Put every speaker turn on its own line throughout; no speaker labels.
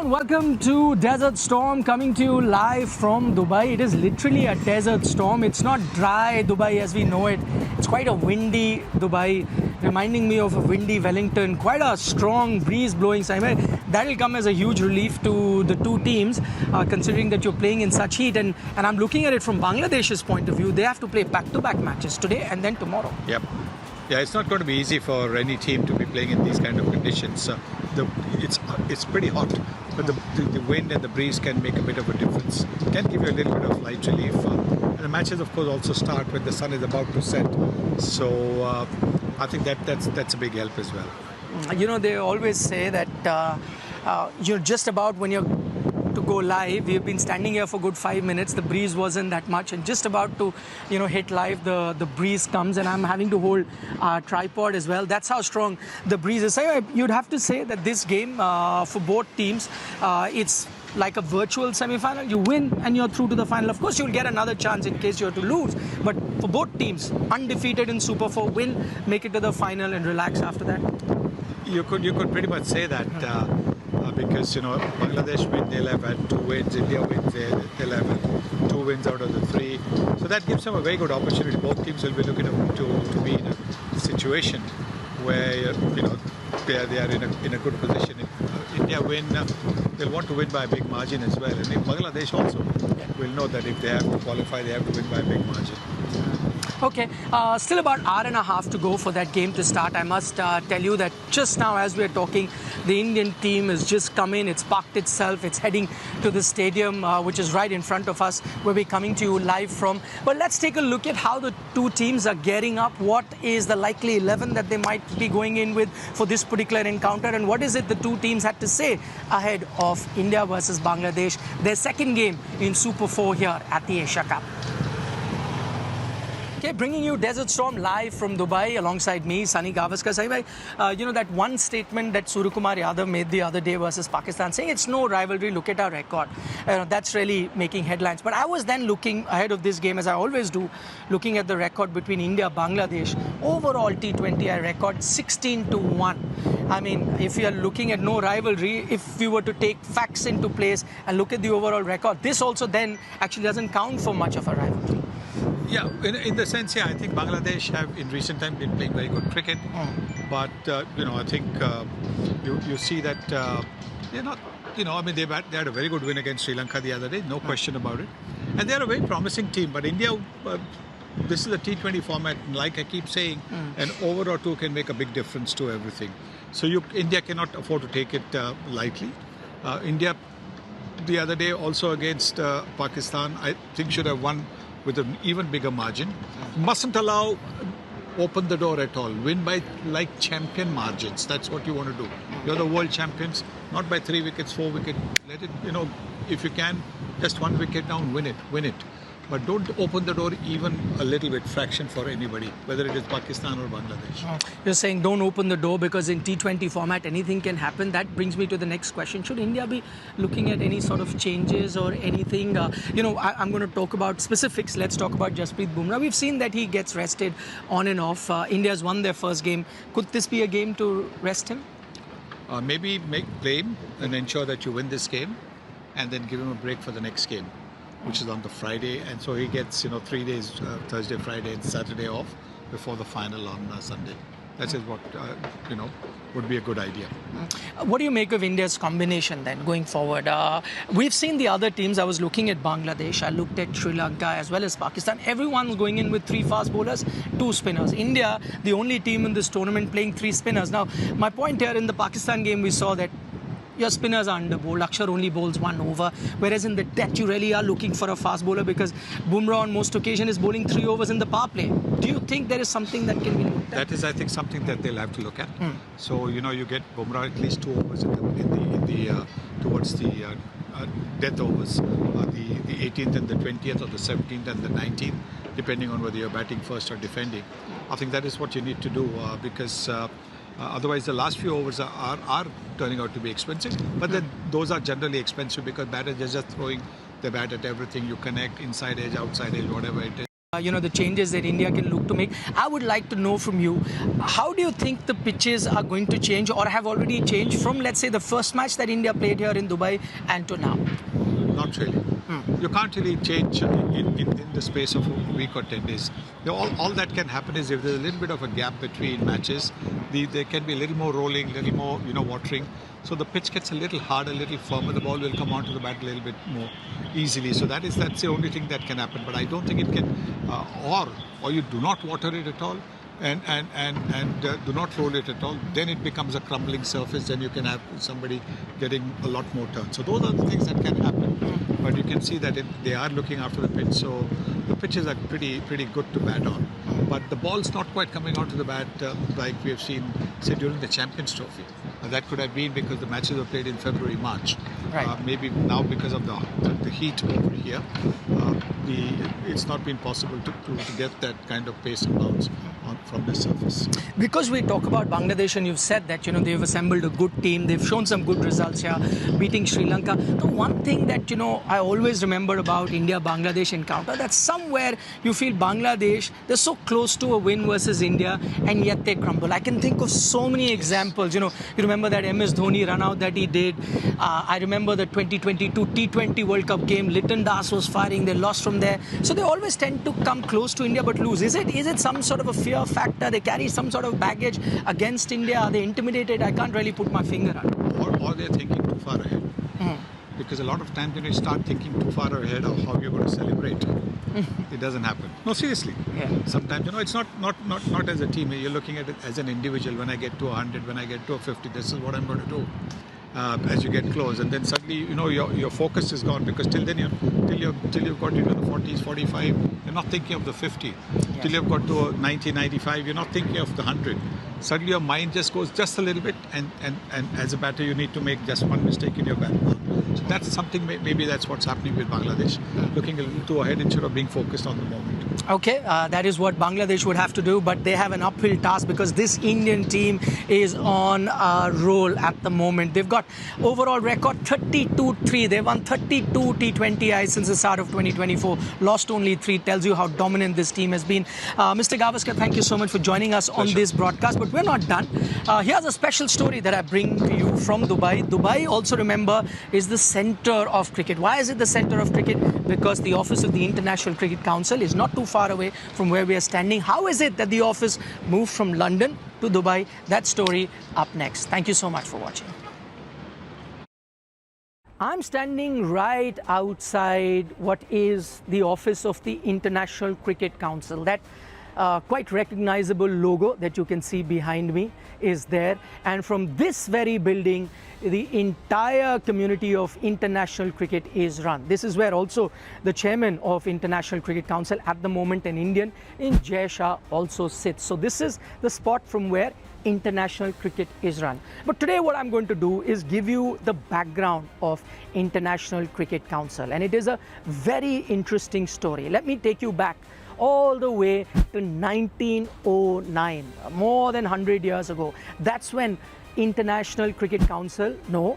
everyone, welcome to Desert Storm, coming to you live from Dubai. It is literally a desert storm. It's not dry Dubai as we know it. It's quite a windy Dubai, reminding me of a windy Wellington. Quite a strong breeze blowing. That will come as a huge relief to the two teams, considering that you're playing in such heat. And I'm looking at it from Bangladesh's point of view. They have to play back-to-back matches today and then tomorrow.
Yep. Yeah, it's not going to be easy for any team to be playing in these kind of conditions. It's pretty hot, but the wind and the breeze can make a bit of a difference. Can give you a little bit of light relief. And the matches, of course, also start when the sun is about to set. So I think that's a big help as well.
You know, they always say that you're just about when you're to go live. We've been standing here for good 5 minutes. The breeze wasn't that much, and just about to, hit live, the breeze comes, and I'm having to hold a tripod as well. That's how strong the breeze is. So you'd have to say that this game for both teams, it's like a virtual semi-final. You win and you're through to the final. Of course, you'll get another chance in case you're to lose. But for both teams, undefeated in Super 4, win, make it to the final, and relax after that.
You could pretty much say that. Because Bangladesh win, they'll have had 2 wins. India wins, they'll have had 2 wins out of the 3. So that gives them a very good opportunity. Both teams will be looking to be in a situation where they are in a good position. If India win, they'll want to win by a big margin as well. And if Bangladesh also will know that if they have to qualify, they have to win by a big margin.
Okay, still about an hour and a half to go for that game to start. I must tell you that just now as we're talking, the Indian team has just come in. It's parked itself. It's heading to the stadium, which is right in front of us, where we're coming to you live from. But let's take a look at how the two teams are gearing up. What is the likely 11 that they might be going in with for this particular encounter? And what is it the two teams had to say ahead of India versus Bangladesh, their second game in Super 4 here at the Asia Cup? Okay, bringing you Desert Storm live from Dubai alongside me, Sunil Gavaskar. That one statement that Suryakumar Yadav made the other day versus Pakistan, saying it's no rivalry, look at our record. That's really making headlines. But I was then looking ahead of this game, as I always do, looking at the record between India and Bangladesh. Overall T20I record 16-1. I mean, if you are looking at no rivalry, if we were to take facts into place and look at the overall record, this also then actually doesn't count for much of a rivalry.
Yeah, in the sense, I think Bangladesh have in recent time been playing very good cricket. But, I think you see that they're not, they had a very good win against Sri Lanka the other day, no question about it. And they're a very promising team. But India, this is a T20 format, like I keep saying, an over or two can make a big difference to everything. So India cannot afford to take it lightly. India, the other day, also against Pakistan, I think should have won with an even bigger margin. Mustn't allow open the door at all. Win by like champion margins. That's what you want to do. You're the world champions, not by 3 wickets, 4 wickets. Let it, if you can, just 1 wicket down, win it. But don't open the door even a little bit, fraction for anybody, whether it is Pakistan or Bangladesh.
You're saying don't open the door because in T20 format, anything can happen. That brings me to the next question. Should India be looking at any sort of changes or anything? I'm going to talk about specifics. Let's talk about Jasprit Bumrah. We've seen that he gets rested on and off. India's won their first game. Could this be a game to rest him?
Maybe play him and ensure that you win this game and then give him a break for the next game, which is on the Friday, and so he gets 3 days, Thursday, Friday, and Saturday off before the final on Sunday. That is what would be a good idea.
What do you make of India's combination then going forward? We've seen the other teams. I was looking at Bangladesh. I looked at Sri Lanka as well as Pakistan. Everyone's going in with 3 fast bowlers, 2 spinners. India, the only team in this tournament playing 3 spinners. Now, my point here in the Pakistan game, we saw that your spinners are under bowled. Akshar only bowls 1 over. Whereas in the death, you really are looking for a fast bowler because Bumrah on most occasions is bowling 3 overs in the power play. Do you think there is something that can be looked at?
That is, I think, something that they'll have to look at. So, you get Bumrah at least 2 overs towards the death overs, the 18th and the 20th or the 17th and the 19th, depending on whether you're batting first or defending. I think that is what you need to do because otherwise, the last few overs are turning out to be expensive. But then those are generally expensive because batters are just throwing the bat at everything. You connect inside edge, outside edge, whatever it is.
the changes that India can look to make. I would like to know from you, how do you think the pitches are going to change or have already changed from, let's say, the first match that India played here in Dubai and to now?
Not really. You can't really change in the space of a week or 10 days. All that can happen is if there's a little bit of a gap between matches, there can be a little more rolling, a little more watering. So the pitch gets a little harder, a little firmer. The ball will come onto the bat a little bit more easily. So that's the only thing that can happen. But I don't think it can, or you do not water it at all. And do not roll it at all, then it becomes a crumbling surface, and you can have somebody getting a lot more turns. So those are the things that can happen. But you can see that they are looking after the pitch, so the pitches are pretty good to bat on. But the ball's not quite coming onto the bat like we have seen, say, during the Champions Trophy. That could have been because the matches were played in February, March.
Right.
Maybe now because of the heat over here, it's not been possible to get that kind of pace and bounce from the surface.
Because we talk about Bangladesh and you've said that they've assembled a good team, they've shown some good results here, beating Sri Lanka. The one thing that I always remember about India-Bangladesh encounter, that somewhere you feel Bangladesh, they're so close to a win versus India and yet they crumble. I can think of so many examples. You remember that MS Dhoni run out that he did. I remember the 2022 T20 World Cup game, Litton Das was firing, they lost from there. So they always tend to come close to India but lose. Is it some sort of a fear factor? They carry some sort of baggage against India? Are they intimidated? I can't really put my finger on it.
Or they're thinking too far ahead. Because a lot of times when you start thinking too far ahead of how you're going to celebrate, it doesn't happen. No, seriously.
Yeah.
Sometimes, it's not as a team. You're looking at it as an individual. When I get to 100, when I get to a 50, this is what I'm going to do. As you get close, and then suddenly your focus is gone, because till then till you've got into the 40s, 45, you're not thinking of the 50.
Yeah.
Till you've got to 90, 95, you're not thinking of the 100. Suddenly your mind just goes just a little bit, and as a batter you need to make just one mistake in your bat. So that's something, maybe that's what's happening with Bangladesh, looking a little too ahead instead of being focused on the moment.
Okay, that is what Bangladesh would have to do, but they have an uphill task because this Indian team is on a roll at the moment. They've got overall record 32-3. They won 32 T20Is since the start of 2024. Lost only 3. Tells you how dominant this team has been. Mr. Gavaskar, thank you so much for joining us on this broadcast. But we're not done. Here's a special story that I bring to you from Dubai. Dubai, also remember, is the center of cricket. Why is it the center of cricket? Because the office of the International Cricket Council is not too far away from where we are standing. How is it that the office moved from London to Dubai? That story up next. Thank you so much for watching. I'm standing right outside what is the office of the International Cricket Council. That quite recognizable logo that you can see behind me is there, and from this very building the entire community of international cricket is run. This is where also the chairman of International Cricket Council, at the moment an Indian, in Jay Shah, also sits. So this is the spot from where international cricket is run. But today what I'm going to do is give you the background of International Cricket Council, and it is a very interesting story. Let me take you back all the way to 1909, more than 100 years ago. That's when International Cricket Council, no,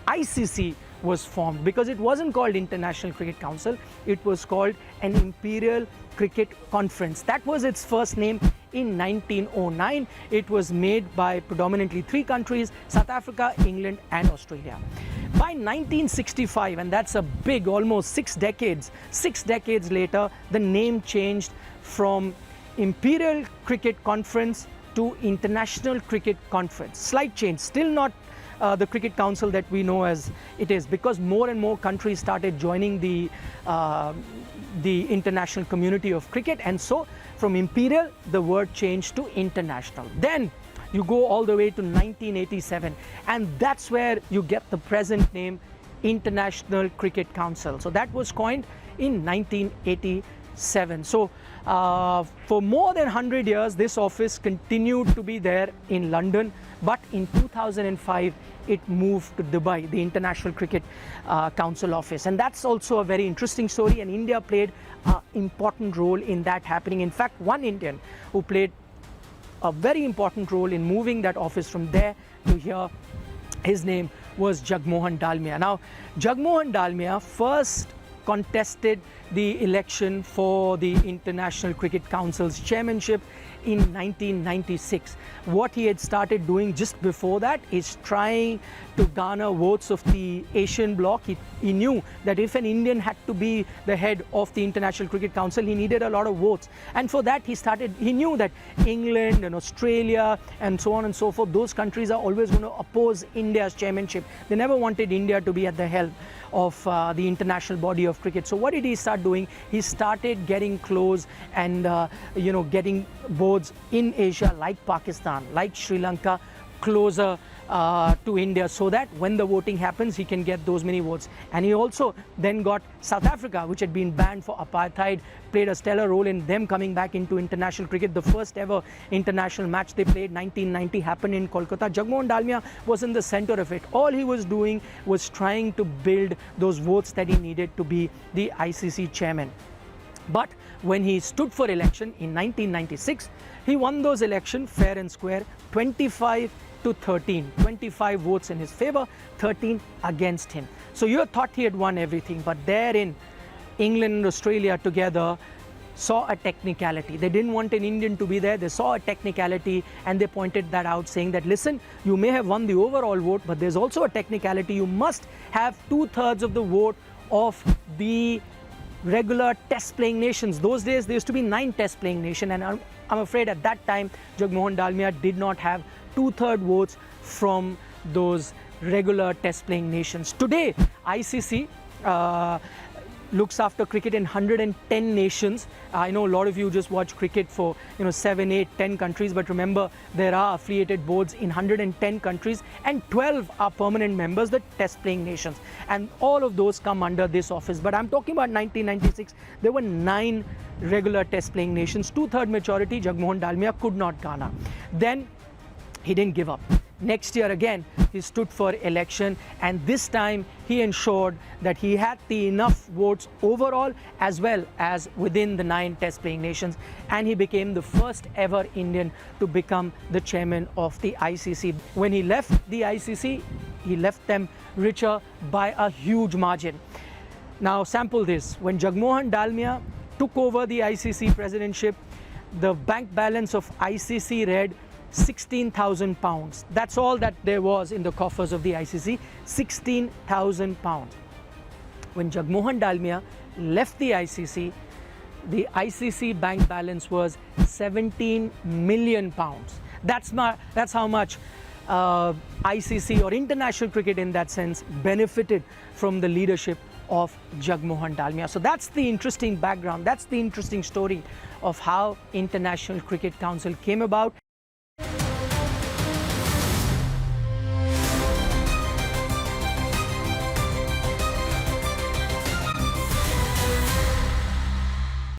ICC was formed, because it wasn't called International Cricket Council, it was called an Imperial Cricket Conference. That was its first name in 1909. It was made by predominantly 3 countries, South Africa, England and Australia. By 1965, and that's a big, almost 6 decades later, the name changed from Imperial Cricket Conference to International Cricket Conference. Slight change, still not the Cricket Council that we know as it is, because more and more countries started joining the international community of cricket, and so from Imperial the word changed to International. Then you go all the way to 1987, and that's where you get the present name International Cricket Council. So that was coined in 1987. So for more than 100 years this office continued to be there in London, but in 2005 it moved to Dubai, the International Cricket Council office. And that's also a very interesting story, and India played an important role in that happening. In fact, one Indian who played a very important role in moving that office from there to here, his name was Jagmohan Dalmia. Now, Jagmohan Dalmia first contested the election for the International Cricket Council's chairmanship in 1996. What he had started doing just before that is trying to garner votes of the Asian bloc. He knew that if an Indian had to be the head of the International Cricket Council, he needed a lot of votes. And for that, he knew that England and Australia and so on and so forth, those countries are always going to oppose India's chairmanship. They never wanted India to be at the helm of the international body of cricket. So what did he start doing? He started getting close and getting boards in Asia like Pakistan, like Sri Lanka, closer to India, so that when the voting happens, he can get those many votes. And he also then got South Africa, which had been banned for apartheid, played a stellar role in them coming back into international cricket. The first ever international match they played, 1990, happened in Kolkata. Jagmohan Dalmia was in the center of it. All he was doing was trying to build those votes that he needed to be the ICC chairman. But when he stood for election in 1996, he won those elections fair and square, 25 to 13, 25 votes in his favor, 13 against him. So you thought he had won everything, but therein, England and Australia together saw a technicality. They didn't want an Indian to be there. They saw a technicality and they pointed that out, saying that, listen, you may have won the overall vote, but there's also a technicality. You must have 2/3 of the vote of the regular test playing nations. Those days there used to be 9 test playing nations, and I'm afraid at that time Jagmohan Dalmia did not have 2/3 votes from those regular test playing nations. Today ICC looks after cricket in 110 nations. I know a lot of you just watch cricket for 7, 8, 10 countries, but remember there are affiliated boards in 110 countries and 12 are permanent members, the test playing nations, and all of those come under this office. But I'm talking about 1996, there were 9 regular test playing nations, 2/3 majority Jagmohan Dalmia could not garner. Then he didn't give up. Next year again, he stood for election, and this time he ensured that he had the enough votes overall as well as within the 9 test playing nations, and he became the first ever Indian to become the chairman of the ICC. When he left the ICC, he left them richer by a huge margin. Now sample this. When Jagmohan Dalmia took over the ICC presidentship, the bank balance of ICC read 16,000 pounds. That's all that there was in the coffers of the ICC, 16,000 pounds. When Jagmohan Dalmia left the ICC bank balance was 17 million pounds. That's how much ICC or international cricket in that sense benefited from the leadership of Jagmohan Dalmia. So that's the interesting background, that's the interesting story of how International Cricket Council came about.